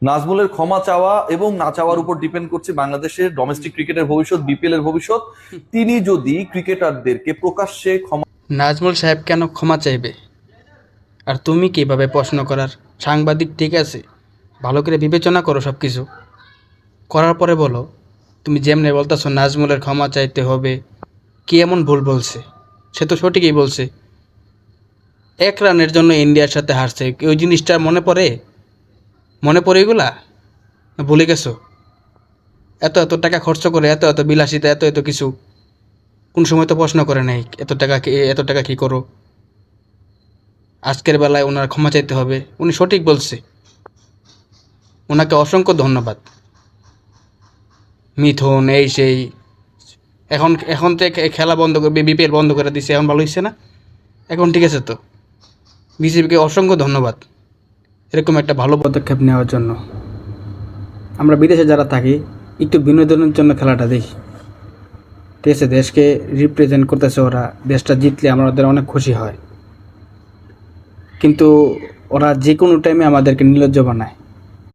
নাজমুলের ক্ষমা চাওয়া এবং না চাওয়ার উপর ডিপেন্ড করছে বাংলাদেশের ডোমেস্টিক ক্রিকেটের ভবিষ্যৎ, বিপিএল এর ভবিষ্যৎ। তিনি যদি ক্রিকেটারদেরকে প্রকাশ্যে ক্ষমা নাজমুল সাহেব কেন ক্ষমা চাইবে? আর তুমি কীভাবে প্রশ্ন করার সাংবাদিক? ঠিক আছে, ভালো করে বিবেচনা করো সব কিছু, করার পরে বলো। তুমি যেমনি বলতেছো নাজমুলের ক্ষমা চাইতে হবে, কি এমন ভুল বলছে? সে তো সঠিকই বলছে, 1 রানের জন্য ইন্ডিয়ার সাথে হারছে। ওই জিনিসটা মনে পড়ে এগুলা? না ভুলে গেছো? এত এত টাকা খরচ করে, এত এত বিলাসিতা, এত এত কিছু, কোন সময় তো প্রশ্ন করে নাই এত টাকা কী করো? আজকের বেলায় ওনার ক্ষমা চাইতে হবে, উনি সঠিক বলছে। ওনাকে অসংখ্য ধন্যবাদ। মিথুন এই সেই, এখন এখন থেকে খেলা বন্ধ করে, বিপিএল বন্ধ করে দিছে, এখন ভালো হচ্ছে না? এখন ঠিক আছে তো? বিসিবিকে অসংখ্য ধন্যবাদ এরকম একটা ভালো পদক্ষেপ নেওয়ার জন্য। আমরা বিদেশে যারা থাকি, একটু বিনোদনের জন্য খেলাটা দেখি, ঠিক আছে? দেশকে রিপ্রেজেন্ট করতেছে ওরা, দেশটা জিতলে আমাদের অনেক খুশি হয়, কিন্তু ওরা যে কোনো টাইমে আমাদেরকে নির্লজ্জ বানায়।